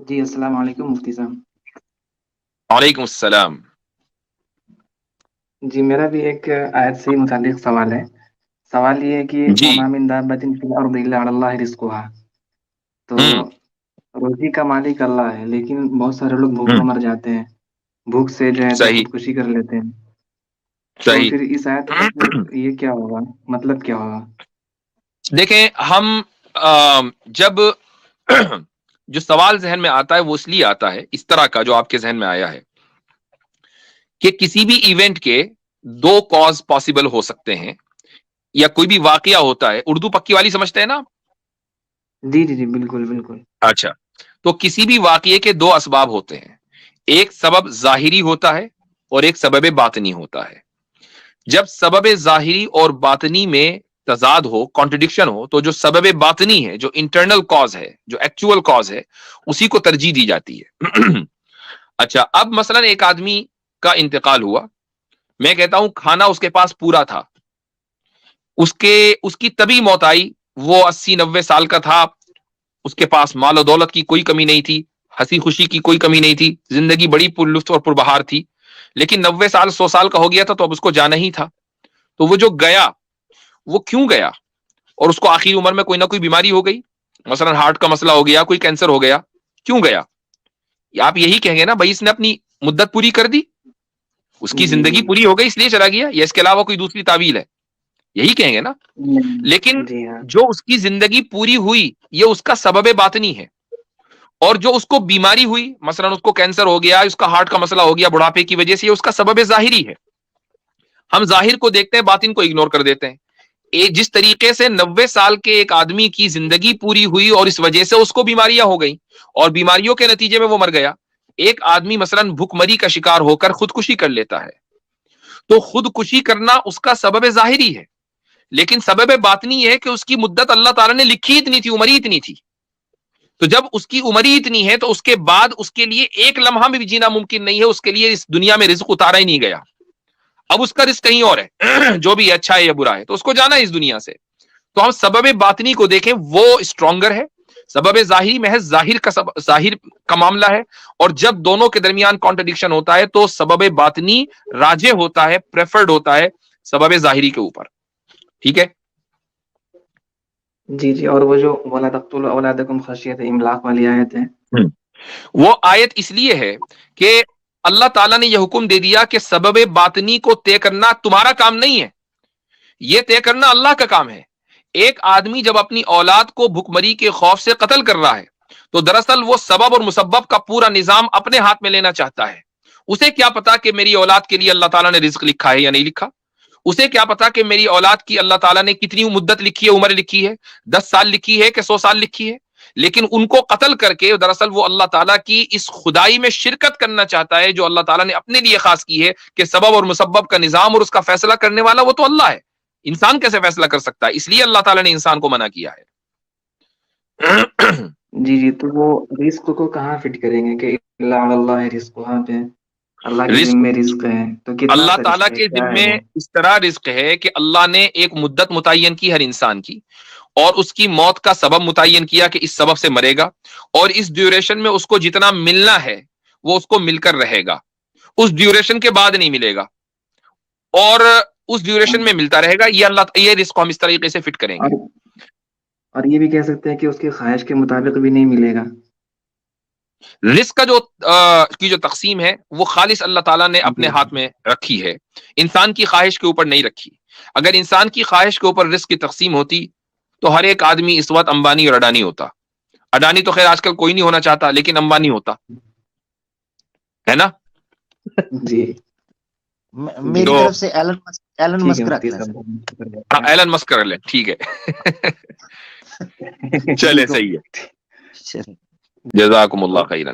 جی السلام علیکم مفتی صاحب. وعلیکم السلام. جی میرا بھی ایک آیت سے ہی متعلق سوال ہے. سوال یہ ہے کہ جی. وما من دابۃ فی الارض الا علی اللہ رزقها. تو ہوں. روزی کا مالک اللہ ہے، لیکن بہت سارے لوگ بھوکے ہوں. مر جاتے ہیں، بھوک سے جو ہے تو صحیح. خودکشی کر لیتے ہیں. تو صحیح. پھر اس آیت کا پھر یہ کیا ہوگا، مطلب کیا ہوگا؟ دیکھیں ہم جب جو سوال ذہن میں آتا ہے وہ اس لیے آتا ہے اس طرح کا جو آپ کے ذہن میں آیا ہے کہ کسی بھی ایونٹ کے دو کاز پاسبل ہو سکتے ہیں یا کوئی بھی واقعہ ہوتا ہے. اردو پکی والی سمجھتے ہیں نا؟ جی جی جی بالکل بالکل. اچھا. تو کسی بھی واقعے کے دو اسباب ہوتے ہیں، ایک سبب ظاہری ہوتا ہے اور ایک سبب باطنی ہوتا ہے. جب سبب ظاہری اور باطنی میں تضاد ہو، کانٹرڈکشن ہو، تو جو سبب باطنی ہے، جو انٹرنل کاز ہے، جو ایکچوئل کاز ہے، اسی کو ترجیح دی جاتی ہے. اچھا، اب مثلا ایک آدمی کا انتقال ہوا، میں کہتا ہوں کھانا اس کے پاس پورا تھا، اس کی طبی موت آئی، وہ 80-90 سال کا تھا، اس کے پاس مال و دولت کی کوئی کمی نہیں تھی، ہنسی خوشی کی کوئی کمی نہیں تھی، زندگی بڑی پر لطف اور پربہار تھی، لیکن 90 سال 100 سال کا ہو گیا تھا تو اب اس کو جانا ہی تھا. تو وہ جو گیا وہ کیوں گیا؟ اور اس کو آخری عمر میں کوئی نہ کوئی بیماری ہو گئی، مثلا ہارٹ کا مسئلہ ہو گیا، کوئی کینسر ہو گیا، کیوں گیا؟ آپ یہی کہیں گے نا بھائی اس نے اپنی مدت پوری کر دی، اس کی جی زندگی جی پوری ہو گئی اس لیے چلا گیا، یا اس کے علاوہ کوئی دوسری تعویل ہے؟ یہی کہیں گے نا. لیکن جی ہاں. جو اس کی زندگی پوری ہوئی یہ اس کا سبب باطنی ہے، اور جو اس کو بیماری ہوئی، مثلا اس کو کینسر ہو گیا، اس کا ہارٹ کا مسئلہ ہو گیا بڑھاپے کی وجہ سے، یہ اس کا سبب ظاہری ہے. ہم ظاہر کو دیکھتے ہیں، باطن کو اگنور کر دیتے ہیں. جس طریقے سے 90 سال کے ایک آدمی کی زندگی پوری ہوئی اور اس وجہ سے اس کو بیماریاں ہو گئیں اور بیماریوں کے نتیجے میں وہ مر گیا، ایک آدمی مثلا بھوک مری کا شکار ہو کر خودکشی کر لیتا ہے، تو خودکشی کرنا اس کا سبب ظاہری ہے، لیکن سبب باطنی یہ ہے کہ اس کی مدت اللہ تعالیٰ نے لکھی اتنی تھی، عمر ہی اتنی تھی. تو جب اس کی عمر ہی اتنی ہے تو اس کے بعد اس کے لیے ایک لمحہ بھی جینا ممکن نہیں ہے، اس کے لیے اس دنیا میں رزق اتارا ہی نہیں گیا. اب اس کا رزق کہیں اور ہے، جو بھی اچھا ہے یا برا ہے تو اس کو جانا ہے اس دنیا سے. تو ہم سبب باطنی کو دیکھیں، وہ اسٹرانگر ہے. سبب ظاہری محض ظاہر کا معاملہ ہے، اور جب دونوں کے درمیان کانٹرڈکشن ہوتا ہے تو سبب باطنی راجے ہوتا ہے، پریفرڈ ہوتا ہے سبب ظاہری کے اوپر. ٹھیک ہے؟ جی جی. اور وہ جو وَلَا تَقْتُلُوا أَوْلَادَكُمْ خَشْيَةَ إِمْلَاقٍ والی آیت ہے. وہ آیت اس لیے ہے کہ اللہ تعالیٰ نے یہ حکم دے دیا کہ سبب باطنی کو طے کرنا تمہارا کام نہیں ہے، یہ طے کرنا اللہ کا کام ہے. ایک آدمی جب اپنی اولاد کو بھکمری کے خوف سے قتل کر رہا ہے تو دراصل وہ سبب اور مسبب کا پورا نظام اپنے ہاتھ میں لینا چاہتا ہے. اسے کیا پتا کہ میری اولاد کے لیے اللہ تعالیٰ نے رزق لکھا ہے یا نہیں لکھا؟ اسے کیا پتا کہ میری اولاد کی اللہ تعالیٰ نے کتنی مدت لکھی ہے، عمر لکھی ہے، 10 سال لکھی ہے کہ 100 سال لکھی ہے؟ لیکن ان کو قتل کر کے دراصل وہ اللہ تعالیٰ کی اس خدائی میں شرکت کرنا چاہتا ہے جو اللہ تعالیٰ نے اپنے لیے خاص کی ہے، کہ سبب اور مسبب کا نظام اور اس کا فیصلہ کرنے والا وہ تو اللہ ہے، انسان کیسے فیصلہ کر سکتا ہے؟ اس لیے اللہ تعالیٰ نے انسان کو منع کیا ہے. جی جی. تو وہ رزق کو کہاں فٹ کریں گے کہ الا علی اللہ رزق، وہاں پہ اللہ کے رزق ذمے رزق ہے تو کتنا اللہ سا تعالیٰ رزق ہے، کے کیا ہے ذمے وہ؟ اس طرح رزق ہے کہ اللہ نے ایک مدت متعین کی ہر انسان کی، اور اس کی موت کا سبب متعین کیا کہ اس سبب سے مرے گا، اور اس ڈیوریشن میں اس کو جتنا ملنا ہے وہ اس کو مل کر رہے گا، اس ڈیوریشن کے بعد نہیں ملے گا، اور اس ڈیوریشن میں ملتا رہے گا. یہ رزق کو ہم اس طریقے سے فٹ کریں گے. اور اور یہ بھی کہہ سکتے ہیں کہ اس کی خواہش کے مطابق بھی نہیں ملے گا. رزق کا کی جو تقسیم ہے وہ خالص اللہ تعالیٰ نے اپنے جی ہاتھ میں رکھی ہے، انسان کی خواہش کے اوپر نہیں رکھی. اگر انسان کی خواہش کے اوپر رزق کی تقسیم ہوتی تو ہر ایک آدمی اس وقت امبانی اور اڈانی ہوتا. اڈانی تو خیر آج کل کوئی نہیں ہونا چاہتا، لیکن امبانی ہوتا ہے نا. جی جی. میری تو طرف سے ایلن ٹھیک ہے مسک رکھ مفتی لیں صاحب، سر. بہت شکریہ. ایلن مسک کر لیں، ٹھیک ہے. چلے ٹھیک صحیح ہے. چلیے. جزاکم اللہ خیرا.